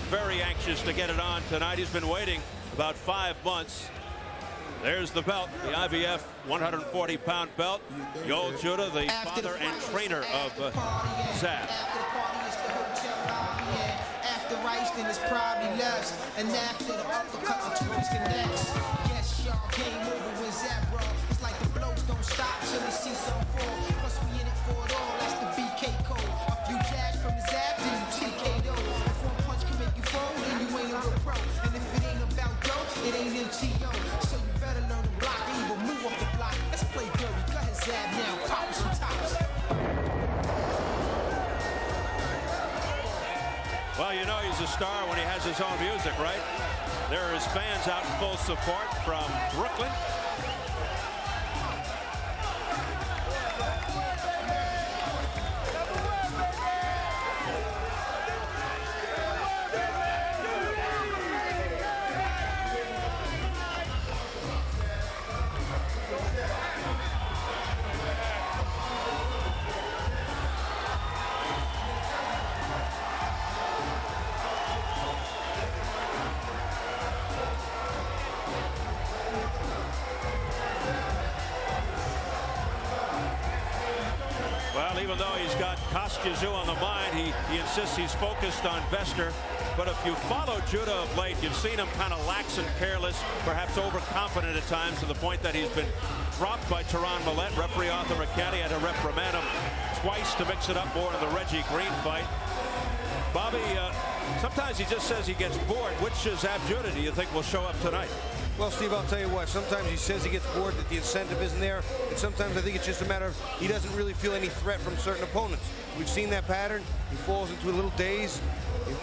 very anxious to get it on tonight. He's been waiting about 5 months. There's the belt, the IBF 140-pound belt. Yoel Judah, the father and trainer of Zab. After rice, then it's probably less. And after the uppercut, the twist connects. Yes, y'all, game over when Zab bro. It's like the blows don't stop till they see some fall. Plus we in it for it all, that's the BK code. A few jabs from the Zab, then you TKO. If one punch can make you fold, then you ain't a real pro. And if it ain't about dough, it ain't MTO. So you better learn to block or even move off the block. Let's play dirty, go ahead Zab now, pop some tops. Well, you know he's a star when he has his own music, right? There are his fans out in full support from Brooklyn. Well, even though he's got Kostya on the mind, he insists he's focused on Vester. But if you follow Judah of late, you've seen him kind of lax and careless, perhaps overconfident at times, to the point that he's been dropped by Teron Millette. Referee Arthur McCanny had to reprimand him twice to mix it up more in the Reggie Green fight. Bobby, sometimes he just says he gets bored. Which Zab Judah do you think will show up tonight? Well, Steve, I'll tell you what, sometimes he says he gets bored, that the incentive isn't there, and sometimes I think it's just a matter of he doesn't really feel any threat from certain opponents. We've seen that pattern. He falls into a little daze.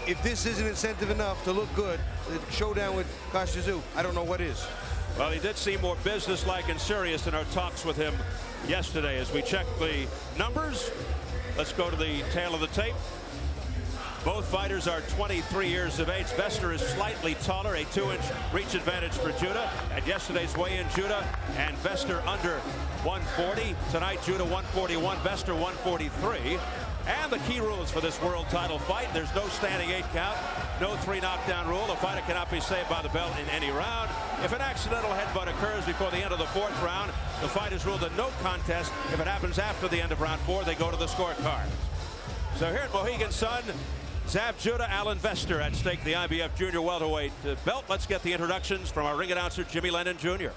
If this isn't incentive enough to look good, the showdown with Kostya, I don't know what is. Well, he did seem more businesslike and serious in our talks with him yesterday. As we check the numbers, let's go to the tail of the tape. Both fighters are 23 years of age. Vester is slightly taller, a 2-inch reach advantage for Judah. At yesterday's weigh-in, Judah and Vester under 140. Tonight, Judah 141, Vester 143. And the key rules for this world title fight: there's no standing 8 count, no 3 knockdown rule. A fighter cannot be saved by the belt in any round. If an accidental headbutt occurs before the end of the 4th round, the fight is ruled a no contest. If it happens after the end of round 4, they go to the scorecard. So here at Mohegan Sun, Zab Judah, Alan Vester at stake, the IBF Junior Welterweight belt. Let's get the introductions from our ring announcer, Jimmy Lennon Jr.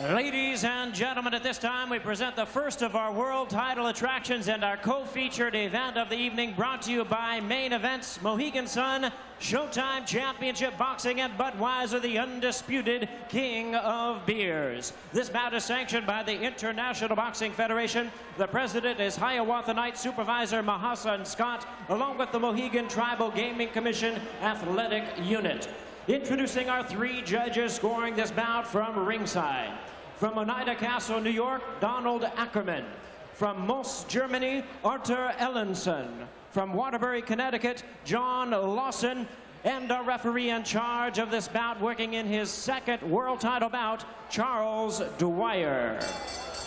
Ladies and gentlemen, at this time we present the first of our world title attractions and our co-featured event of the evening, brought to you by Main Events, Mohegan Sun, Showtime Championship Boxing, and Budweiser, the undisputed king of beers. This bout is sanctioned by the International Boxing Federation. The president is Hiawatha Knight Supervisor Mahasan Scott, along with the Mohegan Tribal Gaming Commission Athletic Unit. Introducing our 3 judges scoring this bout from ringside. From Oneida Castle, New York, Donald Ackerman. From Moss, Germany, Arthur Ellenson. From Waterbury, Connecticut, John Lawson. And our referee in charge of this bout, working in his 2nd world title bout, Charles Dwyer.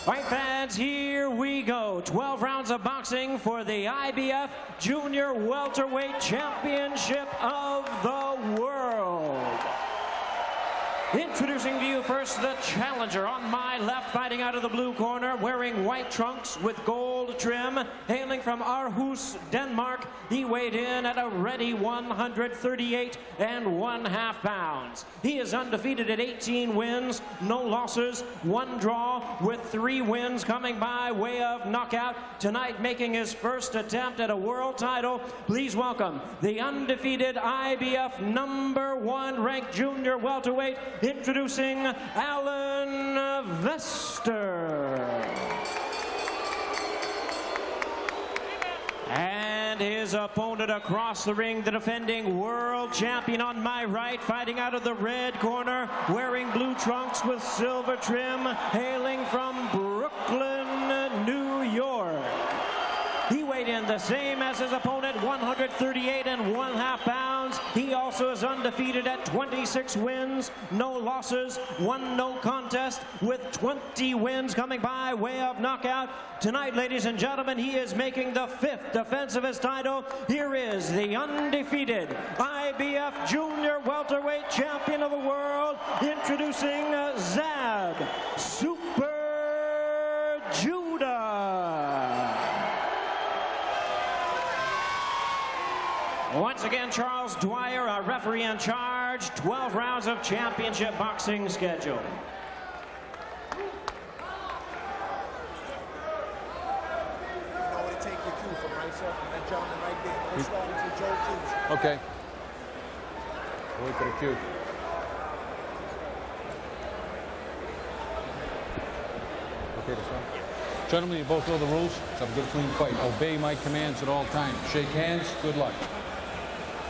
All right, fans, here we go. 12 rounds of boxing for the IBF Junior Welterweight Championship of the World. Introducing to you first the challenger on my left, fighting out of the blue corner, wearing white trunks with gold trim, hailing from Aarhus, Denmark. He weighed in at a ready 138 1/2 pounds. He is undefeated at 18 wins, no losses, 1 draw, with 3 wins coming by way of knockout. Tonight, making his first attempt at a world title, please welcome the undefeated IBF #1 ranked junior welterweight, introducing Alan Vester. And his opponent across the ring, the defending world champion on my right, fighting out of the red corner, wearing blue trunks with silver trim, hailing from Brooklyn, New York. He weighed weight in the same as his opponent, 138 1/2 pounds. He also is undefeated at 26 wins, no losses, 1 no contest, with 20 wins coming by way of knockout. Tonight, ladies and gentlemen, he is making the 5th defense of his title. Here is the undefeated IBF Junior Welterweight Champion of the World, introducing Zab Super Judah. Once again, Charles Dwyer, our referee in charge. 12 rounds of championship boxing schedule. Okay. Wait for the cue. Okay, that's fine. Gentlemen, you both know the rules. Let's have a good, clean fight. Obey my commands at all times. Shake hands. Good luck.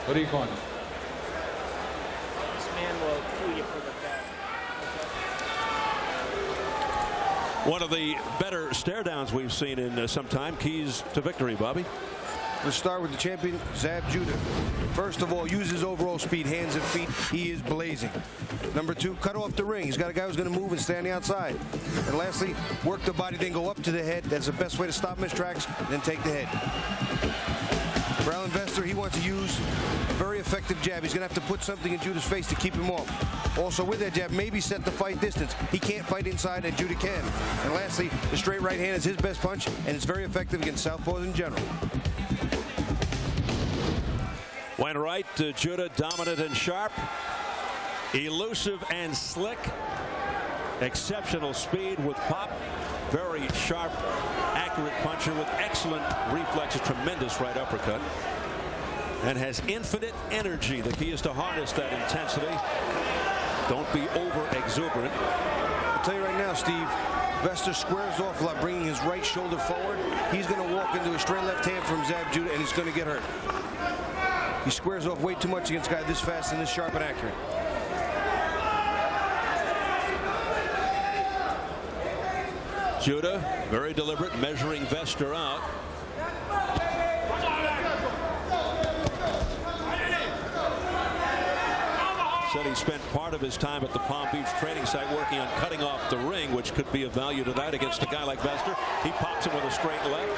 What are you calling? This man will cue you for the back. One of the better stare downs we've seen in some time. Keys to victory, Bobby. Let's start with the champion, Zab Judah. First of all, use his overall speed, hands and feet. He is blazing. Number 2, cut off the ring. He's got a guy who's going to move and stay on the outside. And lastly, work the body, then go up to the head. That's the best way to stop him in his tracks, then take the head. For Alan Vester, he wants to use a very effective jab. He's going to have to put something in Judah's face to keep him off. Also, with that jab, maybe set the fight distance. He can't fight inside, and Judah can. And lastly, the straight right hand is his best punch, and it's very effective against southpaws in general. Went right to Judah, dominant and sharp, elusive and slick, exceptional speed with pop, very sharp, accurate puncher with excellent reflexes, tremendous right uppercut, and has infinite energy. The key is to harness that intensity. Don't be over exuberant. I'll tell you right now, Steve, Vester squares off a lot, bringing his right shoulder forward. He's going to walk into a straight left hand from Zab Judah, and he's going to get hurt. He squares off way too much against a guy this fast and this sharp and accurate. Judah, very deliberate, measuring Vester out. Said he spent part of his time at the Palm Beach training site working on cutting off the ring, which could be of value tonight against a guy like Vester. He pops him with a straight left.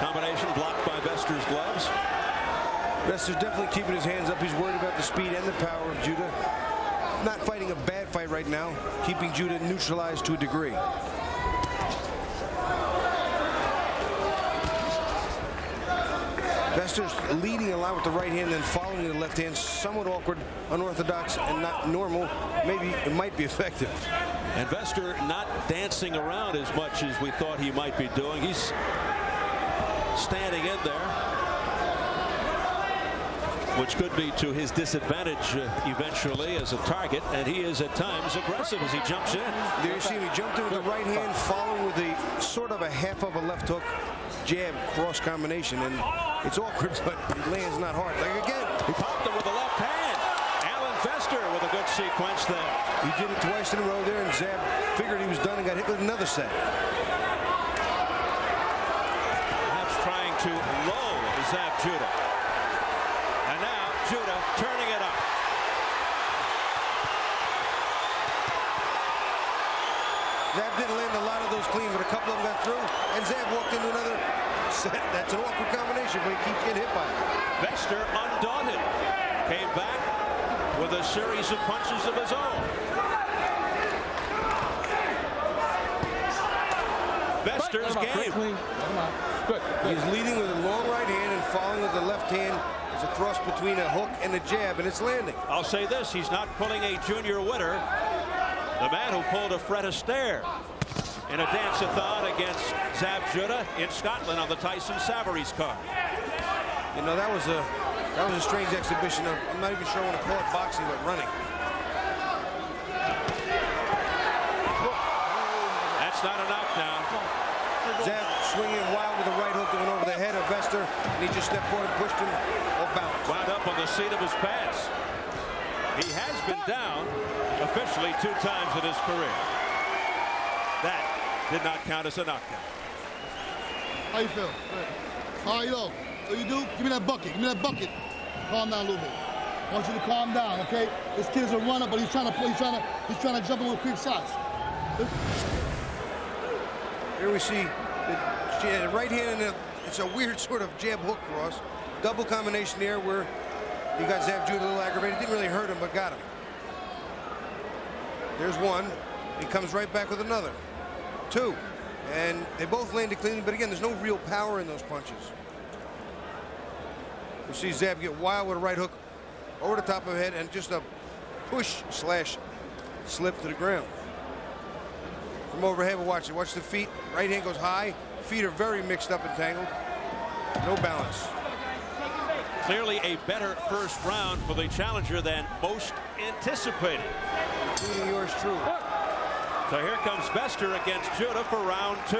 Combination blocked by Vester's gloves. Vester's definitely keeping his hands up. He's worried about the speed and the power of Judah. Not fighting a bad fight right now, keeping Judah neutralized to a degree. Vester's leading a lot with the right hand, then following the left hand. Somewhat awkward, unorthodox, and not normal. Maybe it might be effective. And Vester not dancing around as much as we thought he might be doing. He's standing in there, which could be to his disadvantage eventually as a target, and he is at times aggressive as he jumps in. There you see him, he jumped in with the right hand, following with a sort of a half of a left hook jab cross combination, and it's awkward, but it lands not hard. Like again, he popped him with the left hand. Alan Vester with a good sequence there. He did it twice in a row there, and Zab figured he was done and got hit with another set. Perhaps trying to lull Zab Judah. And now Judah turning it up. Zab didn't land a lot of those clean, but a couple of them got through, and Zab walked into another set. That's an awkward combination, but he keeps getting hit by it. Vester, undaunted, came back with a series of punches of his own. Vester's game. Good. He's leading with a long right hand and following with the left hand. It's a cross between a hook and a jab, and it's landing. I'll say this, he's not pulling a junior winner. The man who pulled a Fred Astaire in a dance-a-thon against Zab Judah in Scotland on the Tyson Savaries card. You know, that was a strange exhibition of, I'm not even sure I want to call it boxing, but running. That's not enough now. Zab swinging wild with the right hook that went over the head of Vester, and he just stepped forward and pushed him off balance. Wound up on the seat of his pants. He has been down officially 2 times in his career. That did not count as a knockdown. How you feel? Good. All right, yo. What you do? Give me that bucket. Give me that bucket. Calm down a little bit. I want you to calm down, okay? This kid's a runner, but he's trying to jump in with quick shots. Here we see the right hand, and it's a weird sort of jab hook cross. Double combination there where he got Zab Judah a little aggravated. Didn't really hurt him, but got him. There's one. He comes right back with another. Two. And they both landed cleanly, but again, there's no real power in those punches. You see Zab get wild with a right hook over the top of the head and just a push slash slip to the ground. From overhead, we'll watch it. Watch the feet. Right hand goes high. Feet are very mixed up and tangled. No balance. Clearly a better first round for the challenger than most anticipated. Including yours truly. So here comes Vester against Judah for round 2.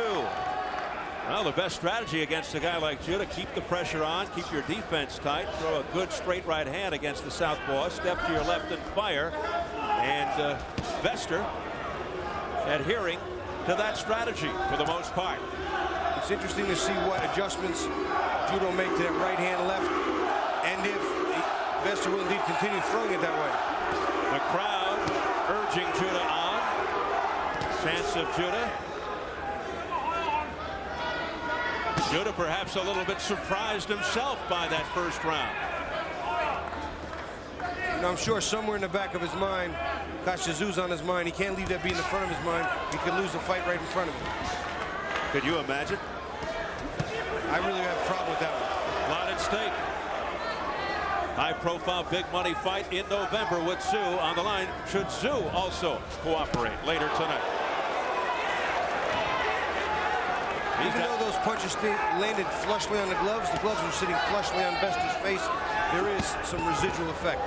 Well, the best strategy against a guy like Judah, keep the pressure on, keep your defense tight, throw a good straight right hand against the southpaw, step to your left and fire. And Vester adhering to that strategy for the most part. It's interesting to see what adjustments Judah will make to that right hand left, and if Vester will indeed continue throwing it that way. The crowd urging Judah on. Chance of Judah. Judah perhaps a little bit surprised himself by that first round. And I'm sure somewhere in the back of his mind, Kashtazzou's on his mind. He can't leave that being in the front of his mind. He could lose the fight right in front of him. Could you imagine? I really have a problem with that one. A lot at stake. High-profile, big-money fight in November with Tszyu on the line. Should Tszyu also cooperate later tonight? Even though those punches landed flushly on the gloves were sitting flushly on Vester's face, there is some residual effect.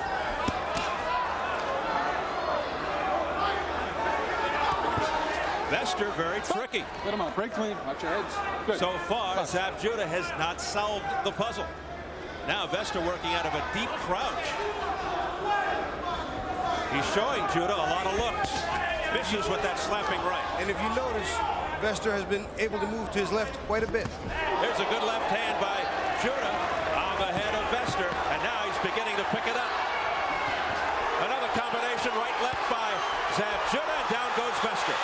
Vester very tricky. Get him out. Break clean. Watch your heads. Good. So far, Zab Judah has not solved the puzzle. Now Vester working out of a deep crouch. He's showing Judah a lot of looks. Misses with that slapping right. And if you notice, Vester has been able to move to his left quite a bit. There's a good left hand by Judah on the head of Vester, and now he's beginning to pick it up. Another combination right-left by Zab Judah, and down goes Vester.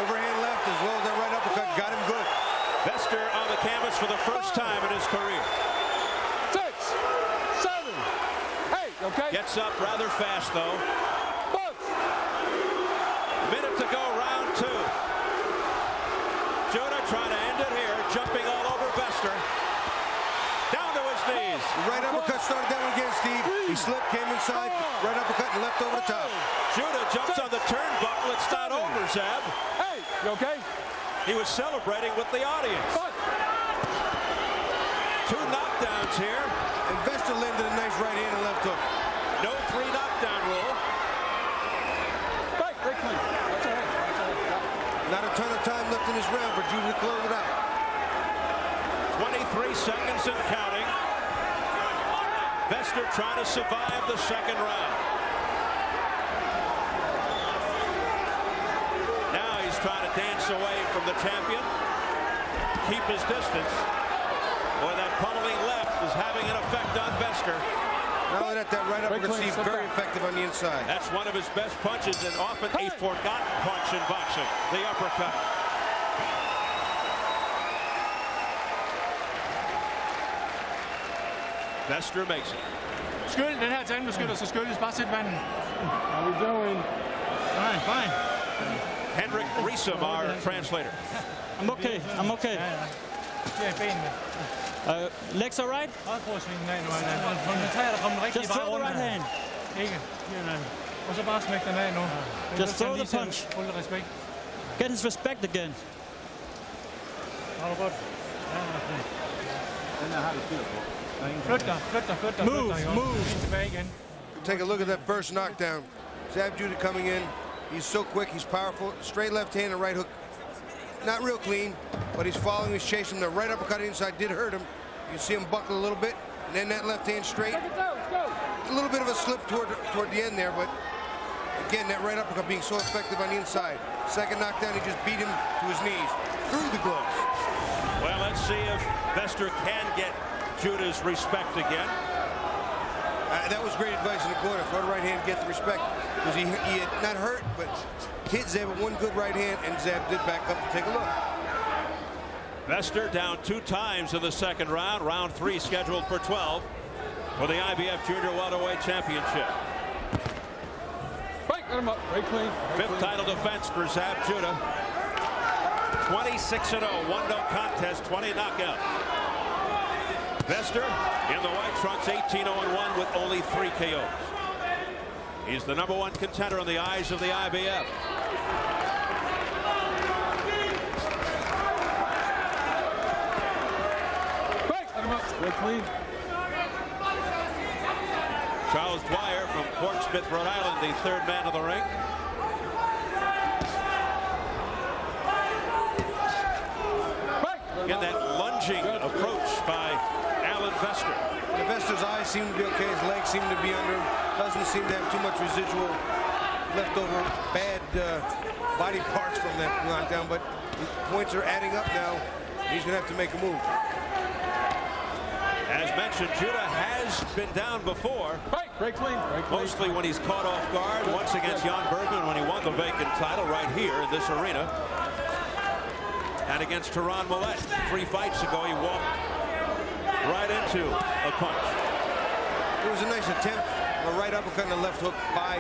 Overhand left as well as that right uppercut got him good. Vester on the canvas for the first time in his career. 6, 7, 8. Okay. Gets up rather fast, though. Minute to go, round 2. Judah trying to end it here, jumping all over Vester. Down to his knees. Right uppercut started that one again, Steve. He slipped, came inside, right uppercut, and left over the top. Judah jumps on the turnbuckle. It's not over, Zab. Hey, you okay? He was celebrating with the audience. 2 knockdowns here. And Vester landed a nice right hand and left hook. No 3 knockdown rule. Break clean. Watch your head. Not a ton of time left in this round for Judah to close it out. 23 seconds and counting. Vester trying to survive the second round. Now he's trying to dance away from the champion. Keep his distance. Boy, that pummeling left is having an effect on Vester. Not only that right uppercut, Steve, very effective on the inside. That's one of his best punches, and often a forgotten punch in boxing, the uppercut. Vester makes it. Skyld, den her tandbeskytter, så skyldes bare sæt vandet. How we doing? Fine, fine. Henrik Riesem, our translator. I'm okay. I'm okay. Ja, benene. Legs all right? Prøv at svinge den af nu. Koncentrere dig, kom den rigtig Just bare throw the rundt right her. hand. Ikke? Og så bare smæk den af nu. Just throw the punch. Fuld respekt. Get his respect again. Har du godt? Den her har du styr på. Flyt dig. Move. Tilbage igen. Take a look at that first knockdown. Zab Judah coming in. He's so quick, he's powerful. Straight left hand and right hook. Not real clean, but he's following, he's chasing. The right uppercut inside did hurt him. You see him buckle a little bit, and then that left hand straight. A little bit of a slip toward the end there, but again, that right uppercut being so effective on the inside. Second knockdown, he just beat him to his knees through the gloves. Well, let's see if Vester can get Judah's respect again. That was great advice in the corner. Throw the right hand, get the respect. Because he had not hurt, but hit Zab with one good right hand, and Zab did back up to take a look. Vester down 2 times in the second round. Round 3 scheduled for 12 for the IBF Junior Welterweight Championship. Right, got him up. Right clean. Right 5th clean. title defense for Zab Judah. 26-0, 1-no contest, 20 knockouts. Vester in the white trunks, 18-0-1 with only 3 KOs. He's the #1 contender in the eyes of the IBF. Right, got him up. Right clean. Charles Dwyer from Portsmouth, Rhode Island, the 3rd man of the ring. Again, that lunging approach by Alan Vester. Vester's eyes seem to be okay. His legs seem to be under him. Doesn't seem to have too much residual leftover bad body parts from that knockdown, but his points are adding up now. He's going to have to make a move. As mentioned, Judah has been down before. Right, right clean. Right clean. Mostly when he's caught off guard. Once against Jan Bergman when he won the vacant title right here in this arena. And against Teron Millette 3 fights ago, he walked right into a punch. It was a nice attempt, a right uppercut and a left hook by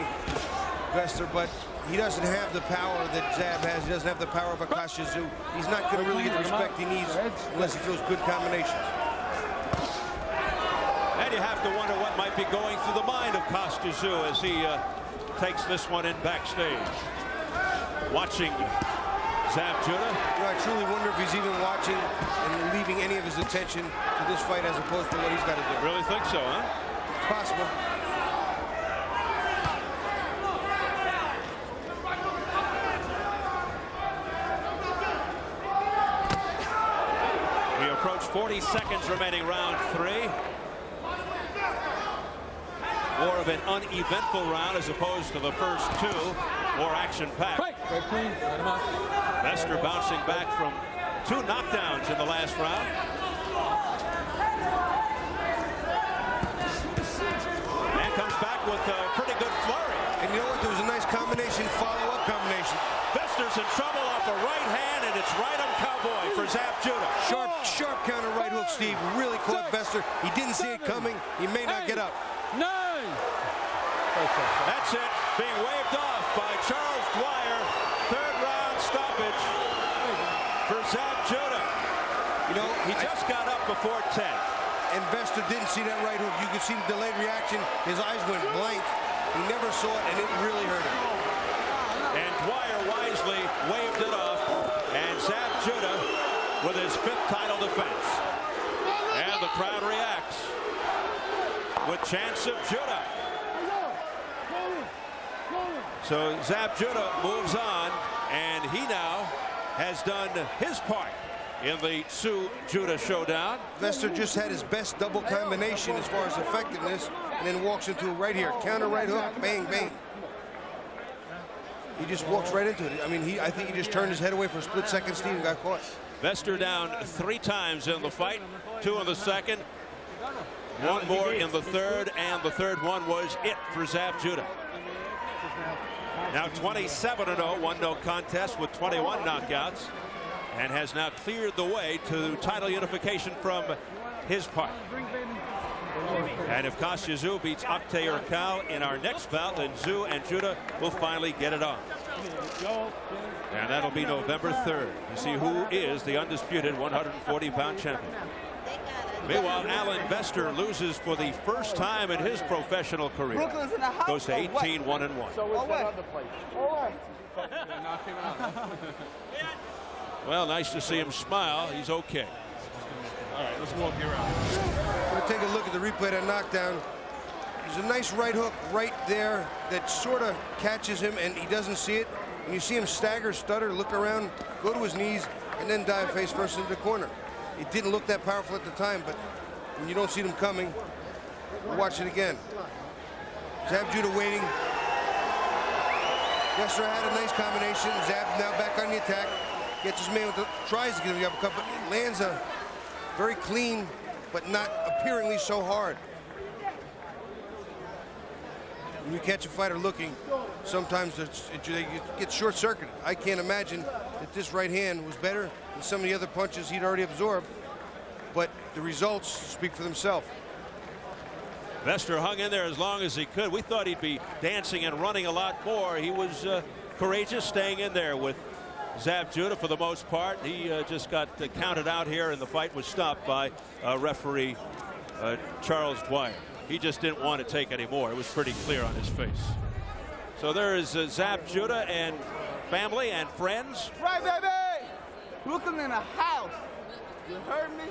Vester, but he doesn't have the power that Zab has. He doesn't have the power of Akash Tszyu. He's not going to really get the respect he needs unless he throws good combinations. And you have to wonder what might be going through the mind of Kostya Tszyu as he takes this one in backstage. Watching Zab Judah. You know, I truly wonder if he's even watching and leaving any of his attention to this fight as opposed to what he's got to do. Really think so, huh? It's possible. We approach 40 seconds remaining, round 3. More of an uneventful round as opposed to the first 2. More action-packed. Right, right clean. Got him up. Vester bouncing back from 2 knockdowns in the last round. And comes back with a pretty good flurry. And you know what? There was a nice combination, follow-up combination. Vester's in trouble off a right hand, and it's right on Cowboy for Zab Judah. Sharp counter right hook, Steve. Really caught Vester. He didn't see it coming. He may not get up. 9. That's it. Being waved off by Charles Dwyer. 3rd round stoppage for Zab Judah. You know, He just got up before 10. and Vester didn't see that right hook. You could see the delayed reaction. His eyes went blank. He never saw it, and it really hurt him. And Dwyer wisely waved it off. And Zab Judah with his 5th title defense. And the crowd reacts with chants of Judah. So Zab Judah moves on, and he now has done his part in the Tszyu-Judah showdown. Vester just had his best double combination as far as effectiveness, and then walks into it right here. Counter right hook, bang, bang. He just walks right into it. I mean, I think he just turned his head away for a split second, Steve, and got caught. Vester down 3 times in the fight, 2 in the second, 1 more in the third, and the third one was it for Zab Judah. Now 27-0, 1-no contest with 21 knockouts, and has now cleared the way to title unification from his part. And if Kostya Tszyu beats Oktay Urkal in our next bout, then Tszyu and Judah will finally get it on. And that'll be November 3rd to see who is the undisputed 140-pound champion. Meanwhile, Alan Vester loses for the first time in his professional career. Goes to 18-1-1. Well, nice to see him smile. He's okay. All right, let's walk you around. We're going to take a look at the replay of that knockdown. There's a nice right hook right there that sort of catches him, and he doesn't see it. And you see him stagger, stutter, look around, go to his knees, and then dive face first into the corner. It didn't look that powerful at the time, but when you don't see them coming, watch it again. Zab Judah waiting. Vester had a nice combination. Zab now back on the attack. Gets his man with the, tries to get him the uppercut, but lands a very clean, but not appearingly so hard. When you catch a fighter looking, sometimes they get short-circuited. I can't imagine that this right hand was better than some of the other punches he'd already absorbed, but the results speak for themselves. Vester hung in there as long as he could. We thought he'd be dancing and running a lot more. He was courageous, staying in there with Zab Judah for the most part. He just got counted out here, and the fight was stopped by referee Charles Dwyer. He just didn't want to take any more. It was pretty clear on his face. So there is Zab Judah and family and friends. Right, baby! Brooklyn in the house. You heard me?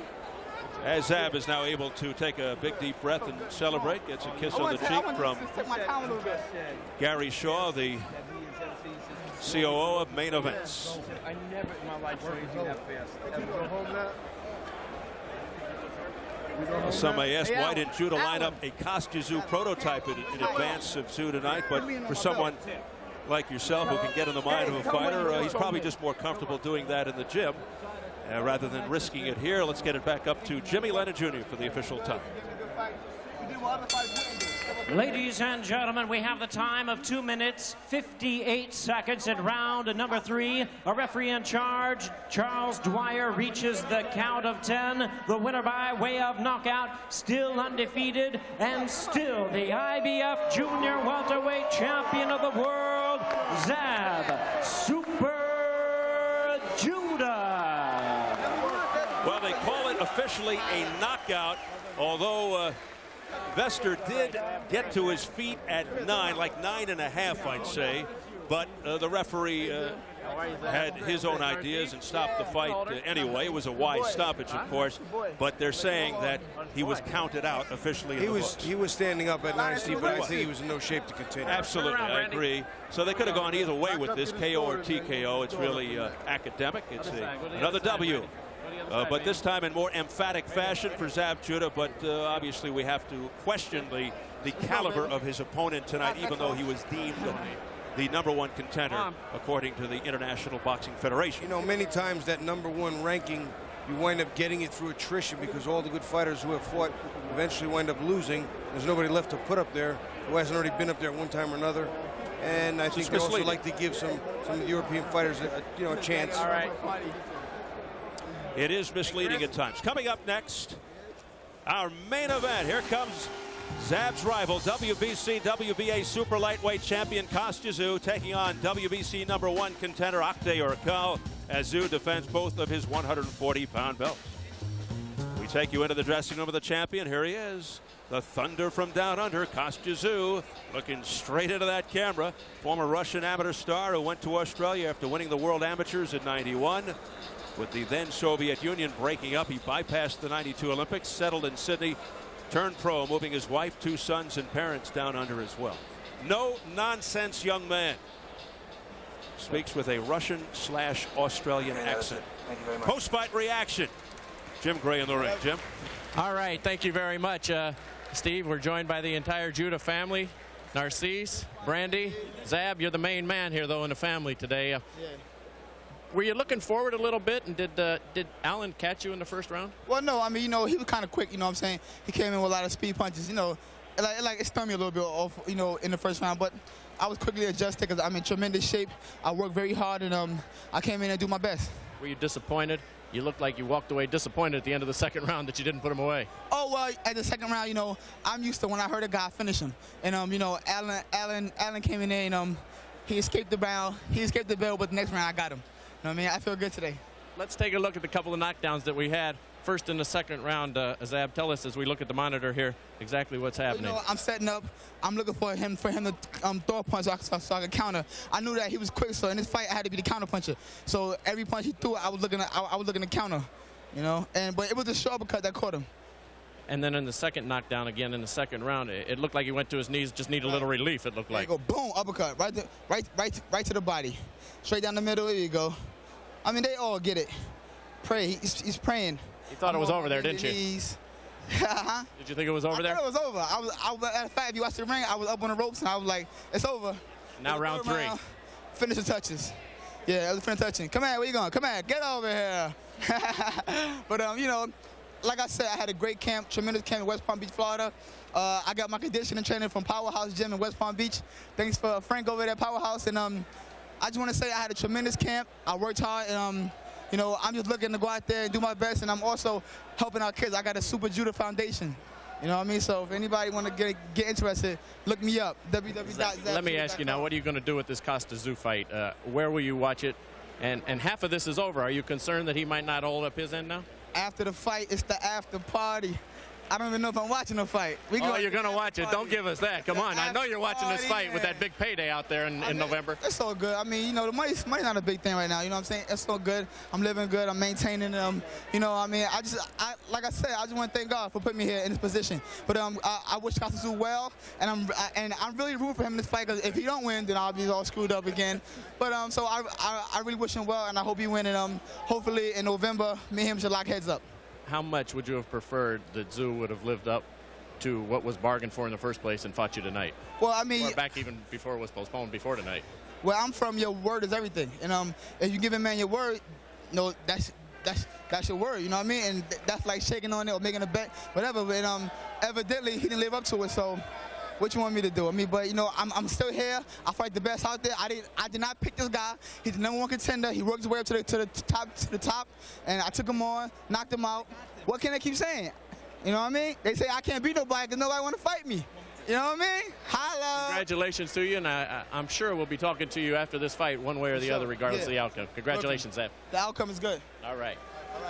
As Zab is now able to take a big deep breath and celebrate, gets a kiss on the cheek from Gary Shaw, the COO of Main Events. I never in my life saw you that fast. Some may ask, why didn't Judah line up a Kostya prototype in advance of Zoo tonight? But for someone like yourself who can get in the mind of a fighter, he's probably just more comfortable doing that in the gym rather than risking it here. Let's get it back up to Jimmy Lennon Jr. for the official time. Ladies and gentlemen, we have the time of 2 minutes, 58 seconds in round number 3. A referee in charge, Charles Dwyer, reaches the count of 10. The winner by way of knockout, still undefeated, and still the IBF Junior Welterweight Champion of the World, Zab Super Judah. Well, they call it officially a knockout, although Vester did get to his feet at 9, like 9.5, I'd say, but the referee had his own ideas and stopped the fight anyway. It was a wise stoppage, of course, but they're saying that he was counted out officially. He was standing up at 9, Steve, but I think he was in no shape to continue. Absolutely, I agree. So they could have gone either way with this, KO or TKO. It's really academic. It's another W. But this time in more emphatic fashion for Zab Judah, but obviously we have to question the caliber of his opponent tonight, even though he was deemed the #1 contender according to the International Boxing Federation. You know, many times that #1 ranking, you wind up getting it through attrition because all the good fighters who have fought eventually wind up losing. There's nobody left to put up there who hasn't already been up there one time or another. And I think they also like to give some of the European fighters a chance. All right. It is misleading at times. Coming up next, our main event. Here comes Zab's rival, WBC, WBA super lightweight champion Kostya Tszyu, taking on WBC #1 contender Akde Urcal, as Tszyu defends both of his 140-pound belts. We take you into the dressing room of the champion. Here he is, the Thunder from down under, Kostya Tszyu, looking straight into that camera. Former Russian amateur star who went to Australia after winning the World Amateurs in '91. With the then Soviet Union breaking up, he bypassed the '92 Olympics, settled in Sydney, turned pro, moving his wife, 2 sons, and parents down under as well. No nonsense young man. Speaks with a Russian/Australian accent. Thank you very much. Post-fight reaction. Jim Gray in the ring. Jim. All right, thank you very much, Steve. We're joined by the entire Judah family. Narcisse, Brandy, Zab, you're the main man here, though, in the family today. Were you looking forward a little bit, and did Alan catch you in the first round? Well, no, I mean, he was kind of quick, what I'm saying? He came in with a lot of speed punches, it stung me a little bit off, in the first round, but I was quickly adjusted because I'm in tremendous shape. I worked very hard, and I came in and do my best. Were you disappointed? You looked like you walked away disappointed at the end of the second round that you didn't put him away. Oh, well, at the second round, I'm used to when I heard a guy finish him. And, Alan came in there, and he escaped the round. He escaped the bell, but the next round I got him. You know what I mean? I feel good today. Let's take a look at the couple of knockdowns that we had. First in the second round, Zab, tell us as we look at the monitor here exactly what's happening. I'm setting up. I'm looking for him to throw a punch so I could counter. I knew that he was quick, so in this fight I had to be the counter puncher. So every punch he threw, I was looking to counter, but it was a short uppercut that caught him. And then in the second knockdown again in the second round, it looked like he went to his knees, just needed a little relief. It looked like. There you go, boom, uppercut, right to the body, straight down the middle. There you go. I mean, they all get it. Pray. He's praying. You thought it was over there, didn't you? Uh-huh. Did you think it was over there? I thought it was over. I was at the fact, if you watch the ring, I was up on the ropes and I was like, it's over. Now round 3. Finish the touches. Yeah, that was the finish touching. Come on, where you going? Come on, get over here. But like I said, I had a great camp, tremendous camp in West Palm Beach, Florida. I got my conditioning training from Powerhouse Gym in West Palm Beach. Thanks for Frank over there at Powerhouse. And I just want to say I had a tremendous camp. I worked hard, and you know, I'm just looking to go out there and do my best. And I'm also helping our kids. I got a Super Judo Foundation. You know what I mean? So if anybody want to get interested, look me up. Let me ask you now, what are you going to do with this Costa Tszyu fight? Where will you watch it? And half of this is over. Are you concerned that he might not hold up his end now? After the fight, it's the after party. I don't even know if I'm watching the fight. You're going to watch it. Don't give us that. Come on. I know you're watching this fight with that big payday out there in November. It's all good. I mean, you know, the money's not a big thing right now. You know what I'm saying? It's so good. I'm living good. I'm maintaining them. You know, I mean, like I said, I just want to thank God for putting me here in this position. But I wish Costa Tszyu well, and I'm really rooting for him in this fight, because if he don't win, then I'll be all screwed up again. But so I really wish him well, and I hope he win. And hopefully in November, me and him should lock heads up. How much would you have preferred that Tszyu would have lived up to what was bargained for in the first place and fought you tonight? Well, I mean, or back even before it was postponed, before tonight. Well, I'm from your word is everything, and if you give a man your word, you know, that's your word. You know what I mean? And that's like shaking on it or making a bet, whatever. But evidently he didn't live up to it. So what you want me to do? I mean, but you know, I'm still here. I fight the best out there. I did not pick this guy. He's the #1 contender. He worked his way up to the top, and I took him on, knocked him out. What can they keep saying? You know what I mean? They say I can't beat nobody because nobody want to fight me. You know what I mean? Holla. Congratulations to you, and I'm sure we'll be talking to you after this fight one way or the other, regardless of the outcome. Congratulations, Zab. The outcome is good. All right.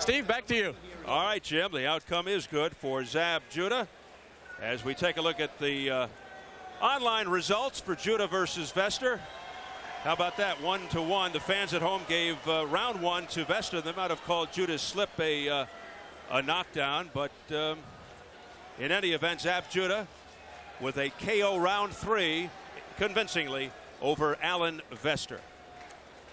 Steve, back to you. All right, Jim, the outcome is good for Zab Judah. As we take a look at the online results for Judah versus Vester. How about that? 1-1. The fans at home gave round 1 to Vester. They might have called Judah's slip a knockdown, but in any event, Zab Judah with a KO round 3 convincingly over Alan Vester.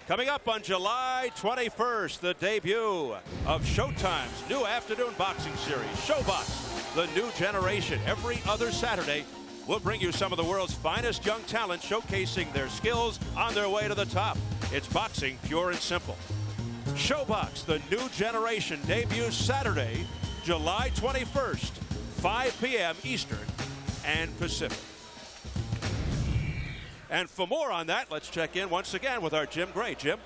Coming up on July 21st, the debut of Showtime's new afternoon boxing series, ShoBox, the new generation. Every other Saturday, we'll bring you some of the world's finest young talent showcasing their skills on their way to the top. It's boxing pure and simple. ShoBox, the new generation, debuts Saturday, July 21st, 5 p.m. Eastern and Pacific. And for more on that, let's check in once again with our Jim Gray. Jim?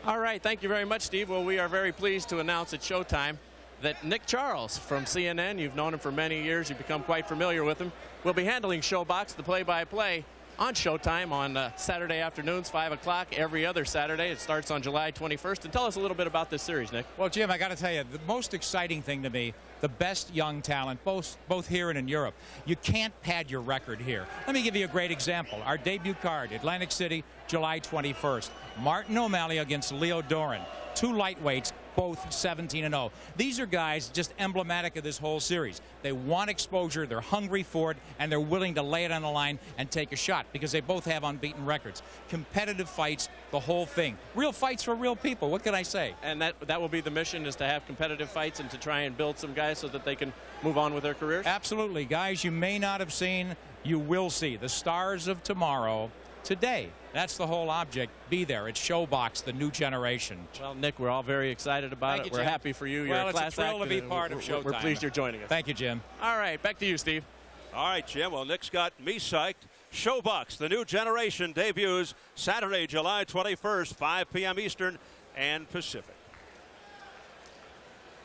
All right, thank you very much, Steve. Well, we are very pleased to announce at Showtime that Nick Charles from CNN, you've known him for many years, you've become quite familiar with him, will be handling ShoBox, the play-by-play, on Showtime on Saturday afternoons, 5 o'clock, every other Saturday. It starts on July 21st. And tell us a little bit about this series, Nick. Well, Jim, I got to tell you, the most exciting thing to me, the best young talent, both here and in Europe. You can't pad your record here. Let me give you a great example. Our debut card, Atlantic City, July 21st. Martin O'Malley against Leo Doran. 2 lightweights, both 17-0. These are guys just emblematic of this whole series. They want exposure, they're hungry for it, and they're willing to lay it on the line and take a shot because they both have unbeaten records. Competitive fights, the whole thing. Real fights for real people. What can I say? And that will be the mission, is to have competitive fights and to try and build some guys so that they can move on with their careers? Absolutely. Guys you may not have seen, you will see. The stars of tomorrow, today. That's the whole object. Be there. It's ShoBox, the new generation. Well, Nick, we're all very excited about it. We're happy for you. You're a class act. Well, it's a thrill to be part of Showtime. We're pleased you're joining us. Thank you, Jim. All right, back to you, Steve. All right, Jim. Well, Nick's got me psyched. ShoBox, the new generation, debuts Saturday, July 21st, 5 p.m. Eastern and Pacific.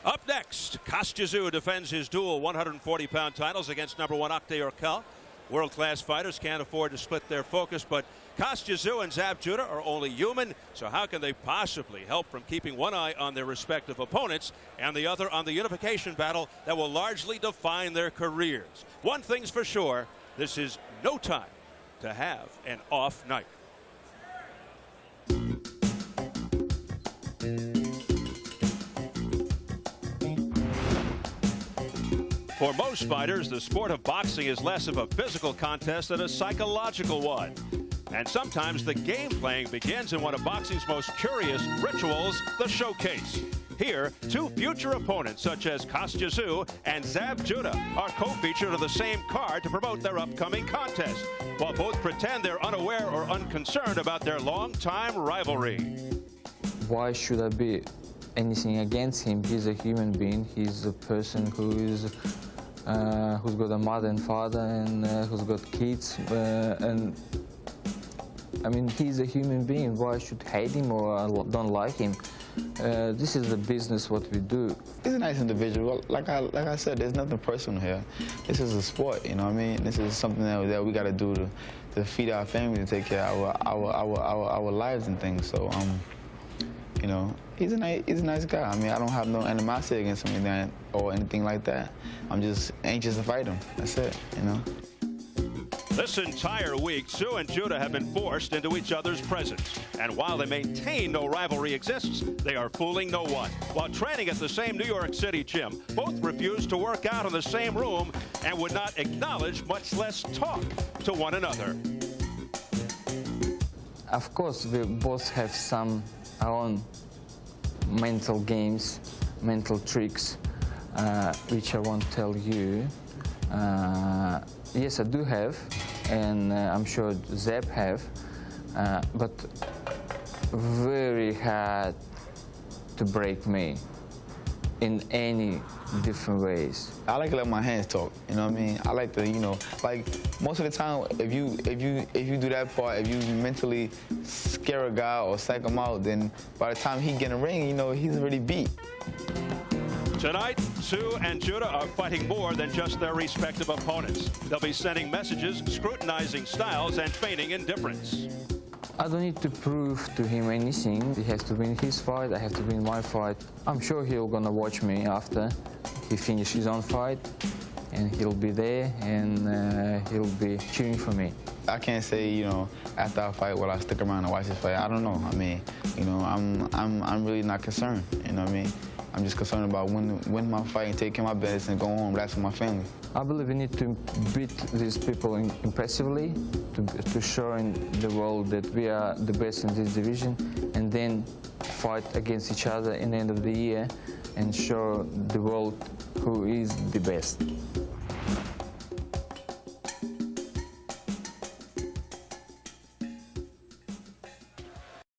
Up next, Costa Tszyu defends his dual 140-pound titles against #1 Oktay Urkel. World-class fighters can't afford to split their focus, but Costa Tszyu and Zab Judah are only human, so how can they possibly help from keeping one eye on their respective opponents and the other on the unification battle that will largely define their careers? One thing's for sure, this is no time to have an off night. For most fighters, the sport of boxing is less of a physical contest than a psychological one. And sometimes the game playing begins in one of boxing's most curious rituals, the showcase. Here, 2 future opponents such as Costa Tszyu and Zab Judah are co-featured on the same card to promote their upcoming contest, while both pretend they're unaware or unconcerned about their long-time rivalry. Why should I be anything against him. He's a human being. He's a person who's got a mother and father and who's got kids. And I mean, he's a human being. Why should hate him or don't like him? This is the business what we do. He's a nice individual. Like I said, there's nothing personal here. This is a sport, you know what I mean? This is something that we got to do to feed our family, to take care of our lives and things. So, you know, he's a nice guy. I mean, I don't have no animosity against him or anything like that. I'm just anxious to fight him. That's it, you know. This entire week, Tszyu and Judah have been forced into each other's presence. And while they maintain no rivalry exists, they are fooling no one. While training at the same New York City gym, both refused to work out in the same room and would not acknowledge, much less talk to one another. Of course, we both have our own mental games, mental tricks, which I won't tell you. Yes, I do have, and I'm sure Zeb have, but very hard to break me in any different ways. I like to let my hands talk, you know what I mean? I like to, you know, like most of the time, if you do that part, if you mentally scare a guy or psych him out, then by the time he get in the ring, you know, he's already beat. Tonight, Tszyu and Judah are fighting more than just their respective opponents. They'll be sending messages, scrutinizing styles, and feigning indifference. I don't need to prove to him anything. He has to win his fight, I have to win my fight. I'm sure he'll gonna watch me after he finishes his own fight, and he'll be there, and he'll be cheering for me. I can't say, you know, after I fight, will I stick around and watch this fight? I don't know. I mean, you know, I'm really not concerned, you know what I mean? I'm just concerned about win my fight and take care of my business and go home, relax with my family. I believe we need to beat these people impressively, to show in the world that we are the best in this division, and then fight against each other in the end of the year and show the world who is the best.